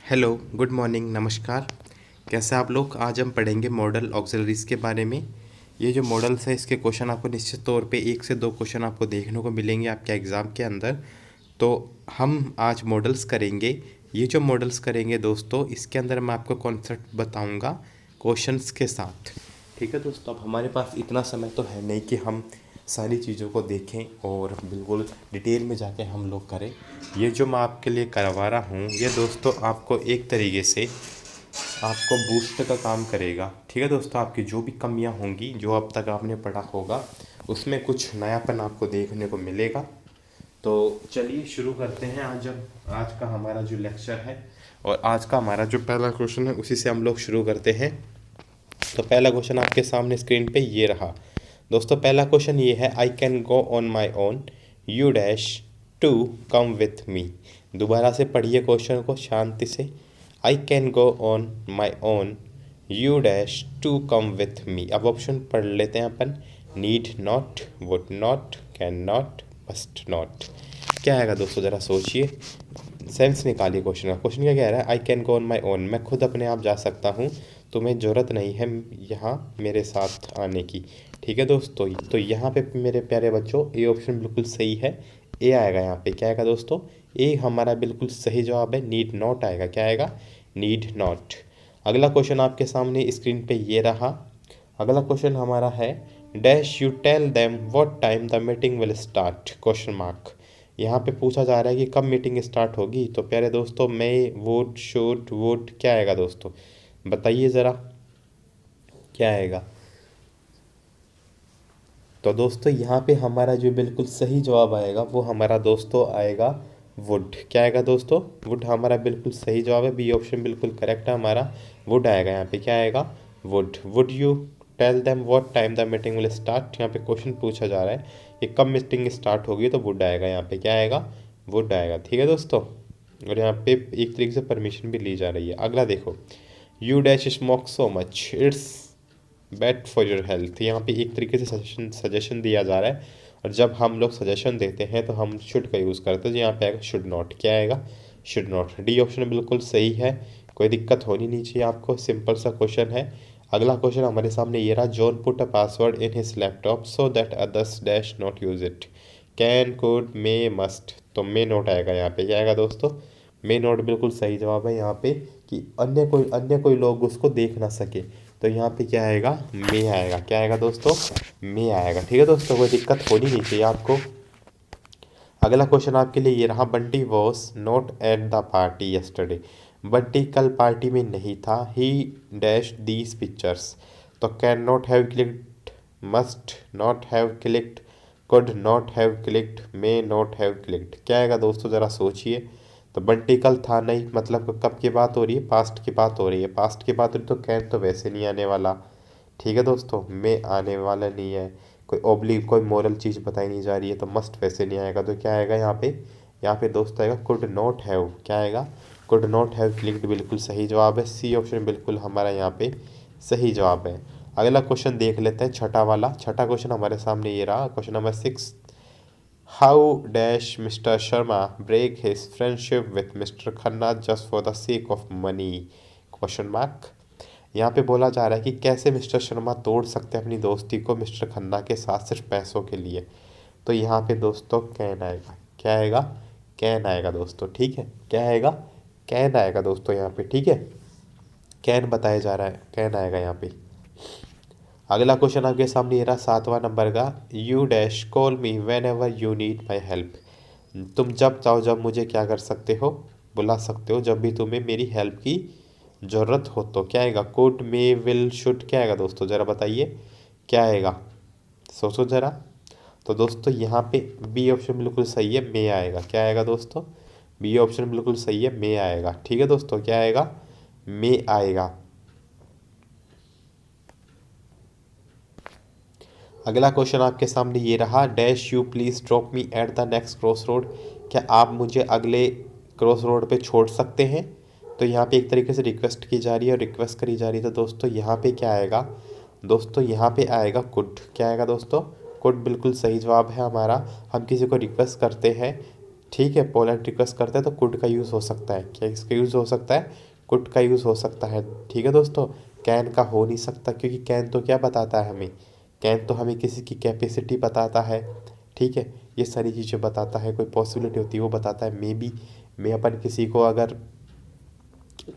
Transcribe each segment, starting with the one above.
Hello, good morning, नमस्कार। कैसे आप लोग? आज हम पढ़ेंगे मॉडल ऑक्सिलरीज के बारे में। ये जो मॉडल्स है इसके क्वेश्चन आपको निश्चित तौर पे 1 से 2 क्वेश्चन आपको देखने को मिलेंगे आपके एग्ज़ाम के अंदर। तो हम आज मॉडल्स करेंगे। ये जो मॉडल्स करेंगे दोस्तों, इसके अंदर मैं आपको कॉन्सेप्ट बताऊंगा क्वेश्चंस के साथ। ठीक है दोस्तों, अब हमारे पास इतना समय तो है नहीं कि हम सारी चीज़ों को देखें और बिल्कुल डिटेल में जाके हम लोग करें। ये जो मैं आपके लिए करवा रहा हूँ ये दोस्तों आपको एक तरीके से आपको बूस्ट का काम करेगा। ठीक है दोस्तों, आपकी जो भी कमियां होंगी जो अब तक आपने पढ़ा होगा उसमें कुछ नयापन आपको देखने को मिलेगा। तो चलिए शुरू करते हैं आज का हमारा जो लेक्चर है। और आज का हमारा जो पहला क्वेश्चन है उसी से हम लोग शुरू करते हैं। तो पहला क्वेश्चन आपके सामने स्क्रीन पे ये रहा। दोस्तों पहला क्वेश्चन ये है, I can go on my own, you dash to come with me. दोबारा से पढ़िए क्वेश्चन को शांति से। I can go on my own, you dash to come with me. अब ऑप्शन पढ़ लेते हैं अपन। Need not, would not, can not, must not. क्या आएगा दोस्तों, ज़रा सोचिए, सेंस निकालिए क्वेश्चन का। क्वेश्चन क्या कह रहा है? I can go on my own, मैं खुद अपने आप जा सकता हूँ, तुम्हें ज़रूरत नहीं है यहाँ मेरे साथ आने की। ठीक है दोस्तों, तो यहाँ पे मेरे प्यारे बच्चों ए ऑप्शन बिल्कुल सही है। ए आएगा यहाँ पे। क्या आएगा दोस्तों? ए हमारा बिल्कुल सही जवाब है। नीड नॉट आएगा। क्या आएगा? Need not. अगला क्वेश्चन आपके सामने स्क्रीन पे ये रहा। अगला क्वेश्चन हमारा है, dash you tell them what time the meeting will start, question mark. यहाँ पे पूछा जा रहा है कि कब मीटिंग स्टार्ट होगी। तो प्यारे दोस्तों, मैं, वुड, शुड, वुड, क्या आएगा दोस्तों? बताइए ज़रा, क्या आएगा? तो दोस्तों यहाँ पे हमारा जो बिल्कुल सही जवाब आएगा वो हमारा दोस्तों आएगा वुड। क्या आएगा दोस्तों? वुड हमारा बिल्कुल सही जवाब है। बी ऑप्शन बिल्कुल करेक्ट है हमारा। वुड आएगा यहाँ पे। क्या आएगा? Would. Would you tell them what time the meeting will start. यहाँ पे क्वेश्चन पूछा जा रहा है कि कब मीटिंग स्टार्ट होगी, तो वुड आएगा यहाँ पे। क्या आएगा? वुड आएगा। ठीक है दोस्तों, और यहाँ पे एक तरीके से परमिशन भी ली जा रही है। अगला देखो, you dash smoke so much, it's bad for your health. यहाँ पे एक तरीके से सजेशन दिया जा रहा है, और जब हम लोग सजेशन देते हैं तो हम शुड का यूज़ करते हैं। तो यहाँ पे आएगा शुड नॉट। क्या आएगा? Should not. डी ऑप्शन बिल्कुल सही है, कोई दिक्कत होनी नहीं चाहिए आपको, सिंपल सा क्वेश्चन है। अगला क्वेश्चन हमारे सामने ये रहा, John put a password in his laptop so that others dash not use it. Can, could, may, must. तो मे नोट आएगा यहाँ पे। क्या आएगा दोस्तों? मे नोट बिल्कुल सही जवाब है यहाँ पे, कि अन्य कोई लोग उसको देख ना सके। तो यहाँ पे क्या आएगा? मे आएगा। क्या आएगा दोस्तों? मे आएगा। ठीक है दोस्तों, कोई दिक्कत होनी नहीं चाहिए आपको। अगला क्वेश्चन आपके लिए ये रहा, Bunty was not at the party yesterday. Bunty कल पार्टी में नहीं था। He dash these pictures. तो can not have clicked, must not have clicked, could not have clicked, may not have clicked. क्या आएगा दोस्तों, ज़रा सोचिए। तो बंटी कल था नहीं, मतलब कब की बात हो रही है? पास्ट की बात हो रही है। पास्ट की बात हो रही तो कैन तो वैसे नहीं आने वाला। ठीक है दोस्तों, में आने वाला नहीं है। कोई ओब्लिक, कोई मोरल चीज़ बताई नहीं जा रही है। तो मस्ट वैसे नहीं आएगा। तो क्या आएगा यहाँ पे? यहाँ पे दोस्त आएगा कुड नॉट हैव। क्या आएगा? कुड नॉट हैव क्लिक्ड बिल्कुल सही जवाब है। सी ऑप्शन बिल्कुल हमारा यहाँ पे सही जवाब है। अगला क्वेश्चन देख लेते हैं, छठा वाला। छठा क्वेश्चन हमारे सामने ये रहा, question number 6। How dash mister Sharma break his friendship with mister Khanna just for the sake of money, question mark. यहाँ पे बोला जा रहा है कि कैसे मिस्टर शर्मा तोड़ सकते हैं अपनी दोस्ती को मिस्टर खन्ना के साथ सिर्फ पैसों के लिए। तो यहाँ पे दोस्तों कैन आएगा। क्या आएगा? कैन आएगा दोस्तों। ठीक है, क्या आएगा? कैन आएगा दोस्तों यहाँ पे। ठीक है, कैन बताया जा रहा है, कैन आएगा यहाँ पे। अगला क्वेश्चन आपके सामने ये रहा, 7वां नंबर का। You dash call me when ever you need my help. तुम जब चाहो जब मुझे क्या कर सकते हो? बुला सकते हो, जब भी तुम्हें मेरी हेल्प की ज़रूरत हो। तो क्या आएगा? Could, may, will, should. क्या आएगा दोस्तों, ज़रा बताइए, क्या आएगा? सोचो ज़रा। तो दोस्तों यहाँ पे बी ऑप्शन बिल्कुल सही है, मे आएगा। क्या आएगा दोस्तों? बी ऑप्शन बिल्कुल सही है, मे आएगा। ठीक है दोस्तों, क्या आएगा? मे आएगा। अगला क्वेश्चन आपके सामने ये रहा, dash you please drop me at the next cross road. क्या आप मुझे अगले क्रॉस रोड पे छोड़ सकते हैं? तो यहाँ पे एक तरीके से रिक्वेस्ट की जा रही है और रिक्वेस्ट करी जा रही है। तो दोस्तों यहाँ पे क्या आएगा? दोस्तों यहाँ पे आएगा कुड। क्या आएगा दोस्तों? कुड बिल्कुल सही जवाब है हमारा। हम किसी को रिक्वेस्ट करते हैं ठीक है, पोलाइट रिक्वेस्ट करते हैं तो कुड का यूज़ हो सकता है। क्या इसका यूज़ हो सकता है? कुड का यूज़ हो सकता है। ठीक है दोस्तों, कैन का हो नहीं सकता, क्योंकि कैन तो क्या बताता है हमें? कैन तो हमें किसी की कैपेसिटी बताता है। ठीक है, ये सारी चीज़ें बताता है, कोई पॉसिबिलिटी होती है वो बताता है। मे बी, मैं अपन किसी को अगर,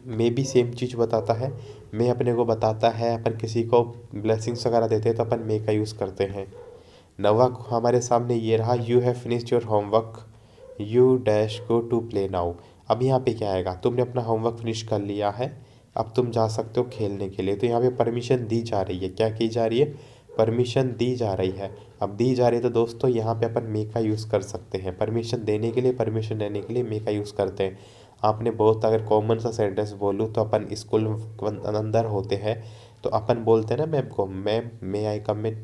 मे बी सेम चीज़ बताता है। मैं अपने को बताता है, अपन किसी को ब्लेसिंग्स वगैरह देते हैं तो अपन मे का यूज़ करते हैं। नवा हमारे सामने ये रहा, you have finished your homework, you dash go to play now. अब यहाँ पे क्या आएगा? तुमने अपना होमवर्क फिनिश कर लिया है, अब तुम जा सकते हो खेलने के लिए। तो यहाँ पे परमिशन दी जा रही है। क्या की जा रही है? परमिशन दी जा रही है। अब दी जा रही है तो दोस्तों यहाँ पे अपन मे का यूज़ कर सकते हैं। परमिशन देने के लिए, परमिशन लेने के लिए मे का यूज़ करते हैं। आपने बहुत अगर कॉमन सा सेंटेंस बोलूँ तो अपन स्कूल अंदर होते हैं तो अपन बोलते हैं ना मैम को, ma'am may I come in,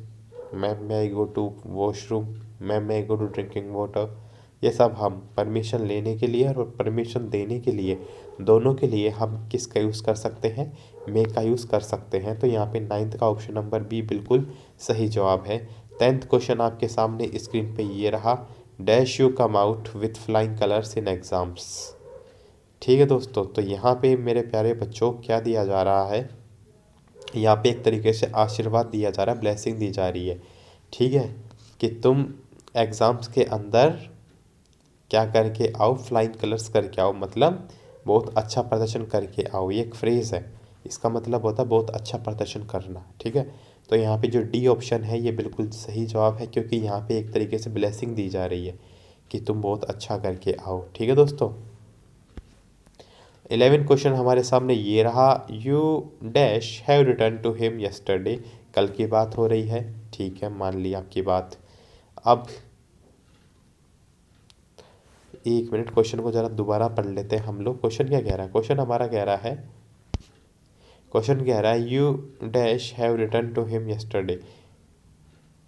ma'am may I go to washroom, ma'am may I go to drinking water. ये सब हम परमिशन लेने के लिए और परमिशन देने के लिए, दोनों के लिए हम किसका यूज़ कर सकते हैं? मे का यूज़ कर सकते हैं। तो यहाँ पे 9th का ऑप्शन नंबर बी बिल्कुल सही जवाब है। 10th क्वेश्चन आपके सामने स्क्रीन पे ये रहा, dash you come out with flying colours in exams. ठीक है दोस्तों, तो यहाँ पे मेरे प्यारे बच्चों क्या दिया जा रहा है? यहाँ पे एक तरीके से आशीर्वाद दिया जा रहा है, ब्लेसिंग दी जा रही है। ठीक है, कि तुम एग्ज़ाम्स के अंदर क्या करके आओ? फ्लाइंग कलर्स करके आओ, मतलब बहुत अच्छा प्रदर्शन करके आओ। ये एक फ्रेज़ है, इसका मतलब होता है बहुत अच्छा प्रदर्शन करना। ठीक है, तो यहाँ पे जो डी ऑप्शन है ये बिल्कुल सही जवाब है, क्योंकि यहाँ पे एक तरीके से ब्लेसिंग दी जा रही है कि तुम बहुत अच्छा करके आओ। ठीक है दोस्तों, 11 क्वेश्चन हमारे सामने ये रहा, you dash have return to him yesterday. कल की बात हो रही है। ठीक है, मान ली आपकी बात। अब एक मिनट, क्वेश्चन को ज़रा दोबारा पढ़ लेते हैं हम लोग। क्वेश्चन क्या कह रहा है? क्वेश्चन हमारा कह रहा है, क्वेश्चन कह रहा है you dash have return to him yesterday.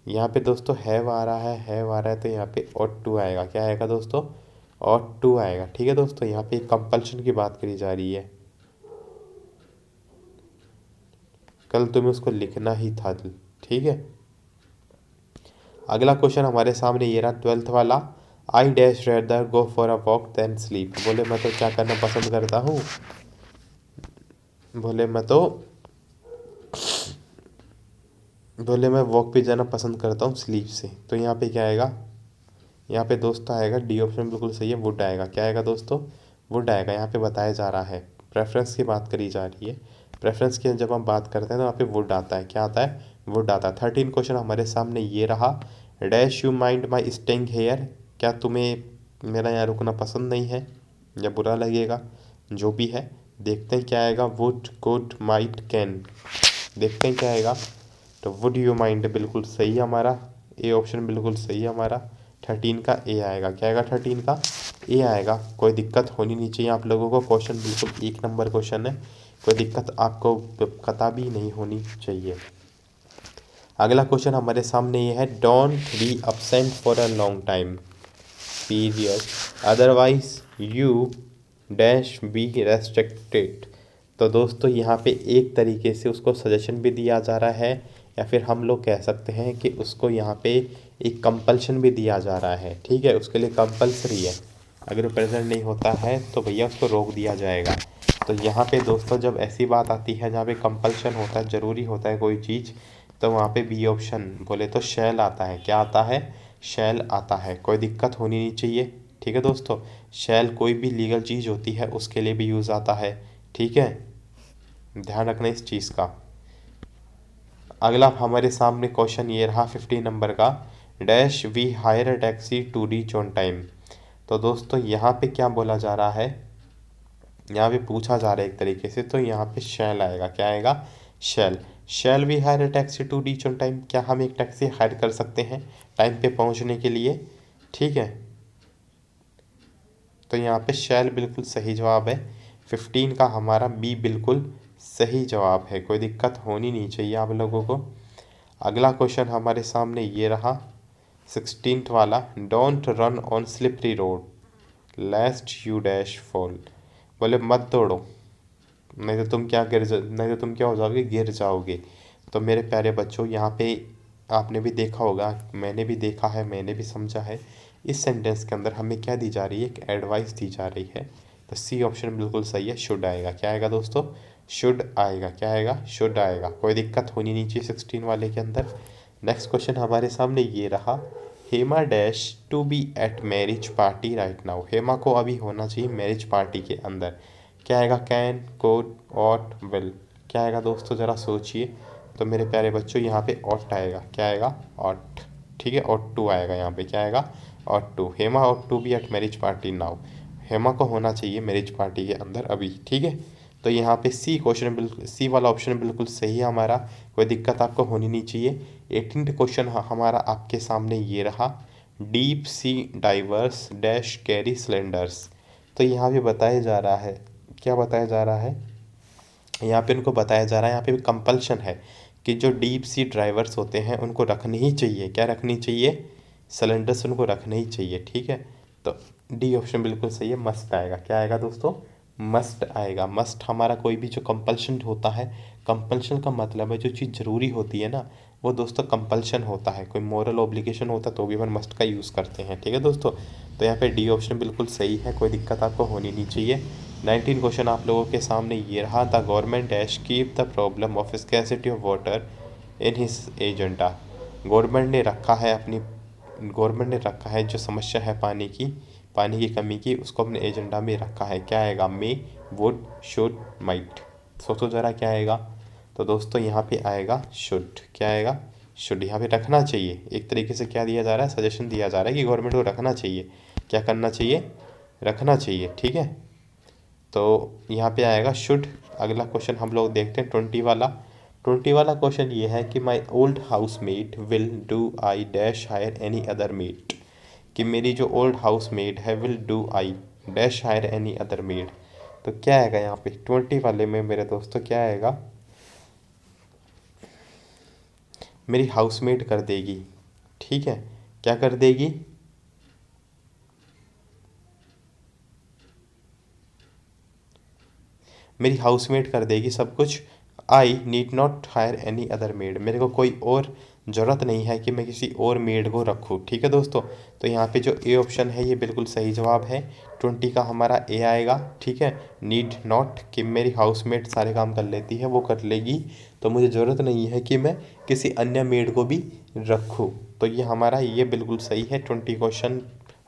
यहाँ पे दोस्तों हैव आ रहा है, हैव आ रहा है, तो यहाँ पे ऑट टू आएगा। क्या आएगा दोस्तों? ऑट टू आएगा। ठीक है दोस्तों, यहाँ पे कंपल्शन की बात करी जा रही है। कल तुम्हें उसको लिखना ही था। ठीक है, अगला क्वेश्चन हमारे सामने ये रहा, 12th वाला, I dash rather go for a walk than sleep. बोले मैं तो क्या करना पसंद करता हूँ? बोले मैं तो, बोले मैं वॉक पे जाना पसंद करता हूँ स्लीप से। तो यहाँ पे क्या आएगा? यहाँ पे दोस्तों आएगा, डी ऑप्शन बिल्कुल सही है, वुड आएगा। क्या आएगा दोस्तों? वुड आएगा। यहाँ पे बताया जा रहा है, प्रेफरेंस की बात करी जा रही है। प्रेफरेंस की जब हम बात करते हैं तो वहाँ पे वुड आता है। क्या आता है? वुड आता है। 13 क्वेश्चन हमारे सामने ये रहा, dash you mind my staying hair. क्या तुम्हें मेरा यहाँ रुकना पसंद नहीं है या बुरा लगेगा? जो भी है, देखते हैं क्या आएगा। वुड, कुड, माइट, कैन, देखते हैं क्या आएगा। तो वुड यू माइंड बिल्कुल सही है हमारा, ए ऑप्शन बिल्कुल सही है हमारा। 13 का ए आएगा। क्या आएगा? 13 का ए आएगा। कोई दिक्कत होनी नहीं चाहिए आप लोगों को, क्वेश्चन बिल्कुल 1 नंबर क्वेश्चन है, कोई दिक्कत आपको कतई नहीं होनी चाहिए। अगला क्वेश्चन हमारे सामने ये है, don't be absent for a long time period otherwise you dash B restricted. तो दोस्तों यहाँ पे एक तरीके से उसको सजेशन भी दिया जा रहा है, या फिर हम लोग कह सकते हैं कि उसको यहाँ पे एक कंपल्शन भी दिया जा रहा है। ठीक है, उसके लिए कंपल्सरी है, अगर वो प्रेजेंट नहीं होता है तो भैया उसको रोक दिया जाएगा। तो यहाँ पे दोस्तों जब ऐसी बात आती है जहाँ पे कंपल्शन होता है, ज़रूरी होता है कोई चीज़, तो वहाँ पे बी ऑप्शन बोले तो शैल आता है। क्या आता है? शैल आता है। कोई दिक्कत होनी नहीं चाहिए। ठीक है दोस्तों, शैल कोई भी लीगल चीज़ होती है उसके लिए भी यूज़ आता है। ठीक है, ध्यान रखना इस चीज़ का। अगला हमारे सामने क्वेश्चन ये रहा, 15 नंबर का, dash we hire a taxi to reach on time. तो दोस्तों यहाँ पे क्या बोला जा रहा है? यहाँ पे पूछा जा रहा है एक तरीके से, तो यहाँ पे शैल आएगा। क्या आएगा? Shall. Shall we hire a taxi to reach on time. क्या हम एक टैक्सी हायर कर सकते हैं टाइम पे पहुँचने के लिए? ठीक है, तो यहाँ पे शैल बिल्कुल सही जवाब है। 15 का हमारा बी बिल्कुल सही जवाब है, कोई दिक्कत होनी नहीं चाहिए आप लोगों को। अगला क्वेश्चन हमारे सामने ये रहा, 16th वाला, don't run on slippery road लेस्ट you dash fall. बोले मत दौड़ो, नहीं तो तुम क्या हो जाओगे? गिर जाओगे। तो मेरे प्यारे बच्चों यहाँ पे आपने भी देखा होगा, मैंने भी देखा है, मैंने भी समझा है, इस सेंटेंस के अंदर हमें क्या दी जा रही है, एक एडवाइस दी जा रही है। तो सी ऑप्शन बिल्कुल सही है, शुड आएगा। क्या आएगा दोस्तों, शुड आएगा। क्या आएगा, शुड आएगा। कोई दिक्कत होनी नहीं चाहिए 16 वाले के अंदर। नेक्स्ट क्वेश्चन हमारे सामने ये रहा, Hema dash to be at marriage party right now. Hema को अभी होना चाहिए मैरिज पार्टी के अंदर। क्या आएगा, कैन, कोड, ऑट, विल। क्या आएगा दोस्तों, ज़रा सोचिए। तो मेरे प्यारे बच्चों यहाँ पे ऑट आएगा। क्या आएगा, ऑट। ठीक है, ऑट टू आएगा यहाँ पे। क्या आएगा, ought to. Hema ought to be at marriage party now. Hema को होना चाहिए मैरिज पार्टी के अंदर अभी। ठीक है, तो यहाँ पे सी क्वेश्चन बिल्कुल, सी वाला ऑप्शन बिल्कुल सही है हमारा। कोई दिक्कत आपको होनी नहीं चाहिए। 18th क्वेश्चन हमारा आपके सामने ये रहा, deep sea diverse dash carry cylinders. तो यहाँ पे बताया जा रहा है, क्या बताया जा रहा है, यहाँ पे उनको बताया जा रहा है, यहाँ पे भी कंपल्शन है कि जो डीप सी ड्राइवर्स होते हैं उनको रखनी ही चाहिए। क्या रखनी चाहिए, सिलेंडर्स उनको रखने ही चाहिए। ठीक है, तो डी ऑप्शन बिल्कुल सही है, मस्ट आएगा। क्या आएगा दोस्तों, मस्ट आएगा। मस्ट हमारा कोई भी जो कंपल्शन होता है, कंपल्शन का मतलब है जो चीज़ ज़रूरी होती है ना, वो दोस्तों कंपल्शन होता है। कोई मोरल ऑब्लिगेशन होता है तो भी अपन मस्ट का यूज़ करते हैं। ठीक है दोस्तों, तो यहाँ पे डी ऑप्शन बिल्कुल सही है, कोई दिक्कत आपको होनी नहीं चाहिए। 19 क्वेश्चन आप लोगों के सामने ये रहा, the government dash keep the problem of scarcity of water in his agenda. Government ने रखा है अपनी, गवर्नमेंट ने रखा है जो समस्या है पानी की, पानी की कमी की, उसको अपने एजेंडा में रखा है। क्या आएगा, मे, वुड, शुड, माइट। सोचो ज़रा क्या आएगा। तो दोस्तों यहाँ पे आएगा शुड। क्या आएगा, शुड। यहाँ पे रखना चाहिए, एक तरीके से क्या दिया जा रहा है, सजेशन दिया जा रहा है कि गवर्नमेंट को रखना चाहिए। क्या करना चाहिए, रखना चाहिए। ठीक है, तो यहाँ पे आएगा शुड। अगला क्वेश्चन हम लोग देखते हैं 20 वाला। 20 वाला क्वेश्चन ये है कि my old house mate will do I dash hire any other mate. कि मेरी जो ओल्ड हाउस मेट है, will do I dash hire any other mate. तो क्या आएगा यहाँ पे 20 वाले में मेरे दोस्तों, क्या आएगा, मेरी हाउसमेट कर देगी। ठीक है, क्या कर देगी, मेरी हाउसमेट कर देगी सब कुछ। I need not hire any other maid. मेरे को कोई और ज़रूरत नहीं है कि मैं किसी और मेड को रखूँ। ठीक है दोस्तों, तो यहाँ पे जो ए ऑप्शन है ये बिल्कुल सही जवाब है। 20 का हमारा ए आएगा। ठीक है, नीड नॉट, कि मेरी हाउसमेट सारे काम कर लेती है, वो कर लेगी, तो मुझे ज़रूरत नहीं है कि मैं किसी अन्य मेड को भी रखूँ। तो ये हमारा ये बिल्कुल सही है। 20 क्वेश्चन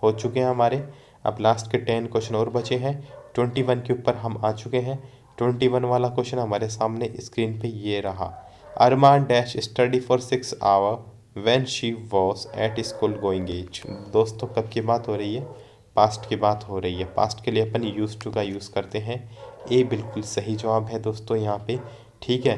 हो चुके हैं हमारे। अब लास्ट के 10 क्वेश्चन और बचे हैं। 21 के ऊपर हम आ चुके हैं। 21 वाला क्वेश्चन हमारे सामने स्क्रीन पे ये रहा, Arman dash study for 6 hour when she was at school going age. दोस्तों कब की बात हो रही है, पास्ट की बात हो रही है। पास्ट के लिए अपन यूज़ टू का यूज़ करते हैं। ए बिल्कुल सही जवाब है दोस्तों यहाँ पे। ठीक है,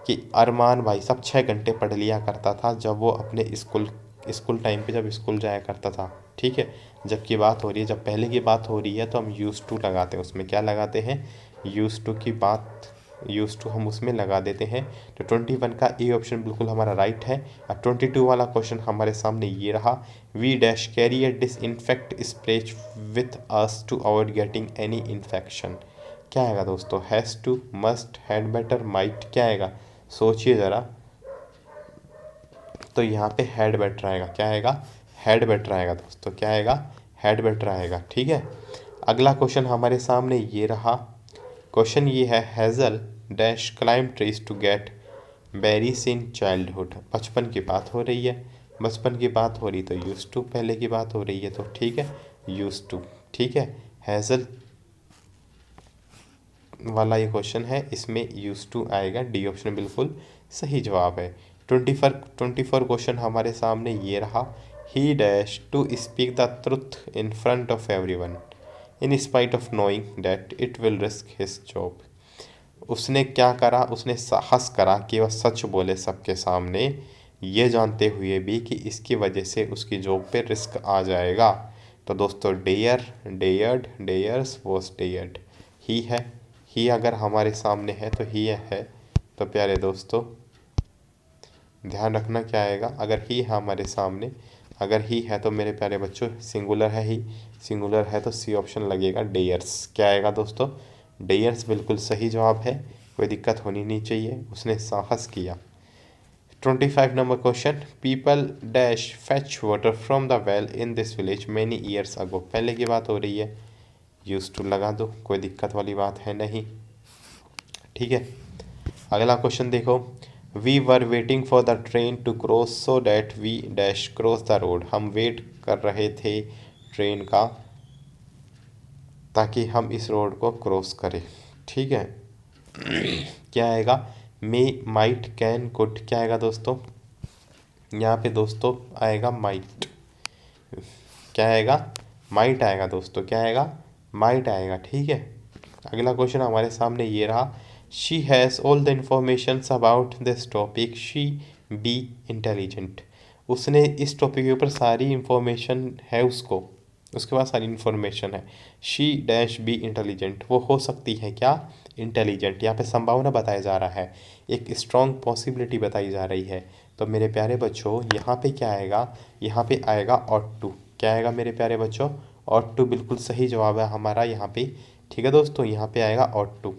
कि अरमान भाई साहब 6 घंटे पढ़ लिया करता था जब वो अपने स्कूल स्कूल टाइम पे जब स्कूल जाया करता था। ठीक है, जब की बात हो रही है, जब पहले की बात हो रही है तो हम यूज़ टू लगाते हैं उसमें। क्या लगाते हैं, यूज़ टू की बात, यूज़ टू हम उसमें लगा देते हैं। तो 21 का ए ऑप्शन बिल्कुल हमारा राइट है। और 22 वाला क्वेश्चन हमारे सामने ये रहा, we dash carry a disinfect spray with us to avoid getting any infection. क्या आएगा दोस्तों, has to, must, had better, might. क्या आएगा, सोचिए ज़रा। तो यहाँ पे हैड बेटर आएगा। क्या आएगा, हैड बेटर आएगा दोस्तों। क्या आएगा, हैड बेटर आएगा। ठीक है, अगला क्वेश्चन हमारे सामने ये रहा। क्वेश्चन ये है, Hazel dash climb trees to get berries in childhood. बचपन की बात हो रही है, बचपन की बात हो रही तो यूज टू, पहले की बात हो रही है तो ठीक है, यूज टू। ठीक है, हैज़ल वाला ये क्वेश्चन है, इसमें यूज टू आएगा। डी ऑप्शन बिल्कुल सही जवाब है। 24 क्वेश्चन हमारे सामने ये रहा, he dash to speak the truth in front of everyone in spite of knowing that it will risk his job. उसने क्या करा, उसने साहस करा कि वह सच बोले सबके सामने, ये जानते हुए भी कि इसकी वजह से उसकी जॉब पे रिस्क आ जाएगा। तो दोस्तों dare, dared, dares, was dared. ही है, ही अगर हमारे सामने है तो ही है। तो प्यारे दोस्तों ध्यान रखना क्या आएगा, अगर ही है हमारे सामने, अगर ही है तो मेरे प्यारे बच्चों सिंगुलर है, ही सिंगुलर है तो सी ऑप्शन लगेगा, डेयर्स। क्या आएगा दोस्तों, डेयर्स बिल्कुल सही जवाब है, कोई दिक्कत होनी नहीं चाहिए। उसने साहस किया। 25 number question, people dash fetch water from the well in this village many years ago. पहले की बात हो रही है, यूज टू लगा दो, कोई दिक्कत वाली बात है नहीं। ठीक है, अगला क्वेश्चन देखो, we were waiting for the train to cross so that we dash cross the road. हम वेट कर रहे थे ट्रेन का ताकि हम इस रोड को क्रॉस करें। ठीक है, क्या आएगा, मे माइट कैन कुड, क्या आएगा दोस्तों, यहाँ पे दोस्तों आएगा माइट, क्या आएगा, माइट आएगा दोस्तों, क्या आएगा, माइट आएगा। ठीक है, अगला क्वेश्चन हमारे सामने ये रहा, she has all the informations about this topic she be intelligent. उसने इस टॉपिक के ऊपर सारी इंफॉर्मेशन है, उसको उसके पास सारी इंफॉर्मेशन है। शी डैश बी इंटेलिजेंट, वो हो सकती है क्या, इंटेलिजेंट। यहाँ पे संभावना बताया जा रहा है, एक स्ट्रॉन्ग पॉसिबिलिटी बताई जा रही है। तो मेरे प्यारे बच्चों यहाँ पे क्या आएगा, यहाँ पे आएगा ऑट टू। क्या आएगा मेरे प्यारे बच्चों, ऑट टू बिल्कुल सही जवाब है हमारा यहाँ पे। ठीक है दोस्तों, यहाँ पे आएगा ऑट टू।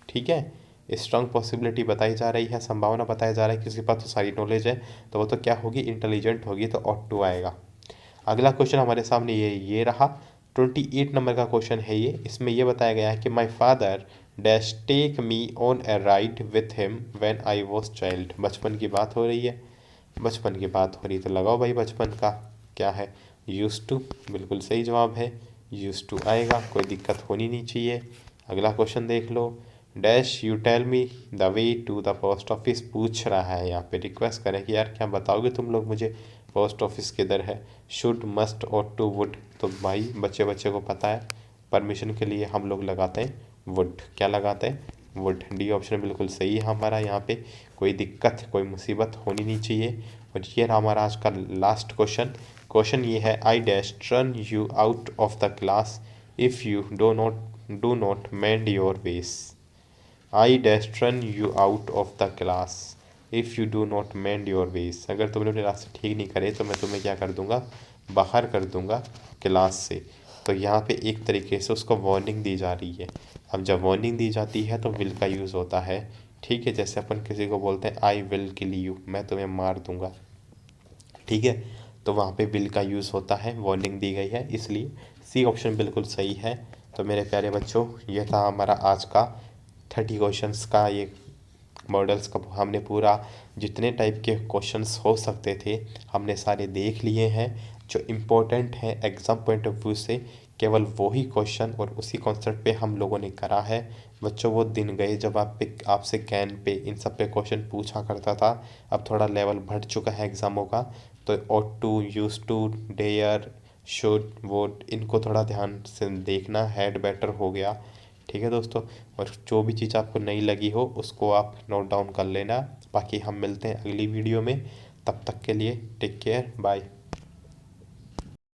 ठीक है, स्ट्रॉन्ग पॉसिबिलिटी बताई जा रही है, संभावना बताया जा रहा है कि उसके पास तो सारी नॉलेज है, तो वो तो क्या होगी, इंटेलिजेंट होगी, तो ऑट टू आएगा। अगला क्वेश्चन हमारे सामने ये रहा, 28 नंबर का क्वेश्चन है ये। इसमें ये बताया गया है कि my father dash take me on a ride with him when I was child. बचपन की बात हो रही है, बचपन की बात हो रही तो लगाओ भाई बचपन का, क्या है, यूज टू, बिल्कुल सही जवाब है, यूज टू आएगा, कोई दिक्कत होनी नहीं चाहिए। अगला क्वेश्चन देख लो, dash you tell me the way to the post office. पूछ रहा है यहाँ पे, रिक्वेस्ट करें कि यार क्या बताओगे तुम लोग मुझे पोस्ट ऑफिस किधर है। शुड मस्ट और टू वुड, तो भाई बच्चे बच्चे को पता है, परमिशन के लिए हम लोग लगाते हैं वुड। क्या लगाते हैं, वुड। डी ऑप्शन बिल्कुल सही है हमारा यहाँ पे, कोई दिक्कत कोई मुसीबत होनी नहीं चाहिए। और ये रहा हमारा आज का लास्ट क्वेश्चन। क्वेश्चन ये है, I dash turn you out of the class if you do not mend your ways. I dash turn you out of the class if you do not mend your ways. अगर तुमने अपने रास्ते ठीक नहीं करे तो मैं तुम्हें क्या कर दूंगा, बाहर कर दूंगा क्लास से। तो यहाँ पे एक तरीके से उसको वार्निंग दी जा रही है। अब जब वार्निंग दी जाती है तो विल का यूज़ होता है। ठीक है, जैसे अपन किसी को बोलते हैं आई विल किल यू, मैं तुम्हें मार दूंगा। ठीक है, तो वहाँ पे विल का यूज़ होता है, वार्निंग दी गई है, इसलिए सी ऑप्शन बिल्कुल सही है। तो मेरे प्यारे बच्चों, ये था हमारा आज का 30 क्वेश्चंस का ये मॉडल्स का, हमने पूरा जितने टाइप के क्वेश्चंस हो सकते थे हमने सारे देख लिए हैं। जो इम्पोर्टेंट हैं एग्ज़ाम पॉइंट ऑफ व्यू से, केवल वही क्वेश्चन और उसी कॉन्सेप्ट पे हम लोगों ने करा है। बच्चों वो दिन गए जब आपसे कैन पे इन सब पे क्वेश्चन पूछा करता था, अब थोड़ा लेवल बढ़ चुका है एग्ज़ामों का। तो ought to, used to, dare, should, would, इनको थोड़ा ध्यान से देखना, हैड बेटर हो गया। ठीक है दोस्तों, और जो भी चीज़ आपको नहीं लगी हो उसको आप नोट डाउन कर लेना। बाकी हम मिलते हैं अगली वीडियो में, तब तक के लिए टेक केयर, बाय।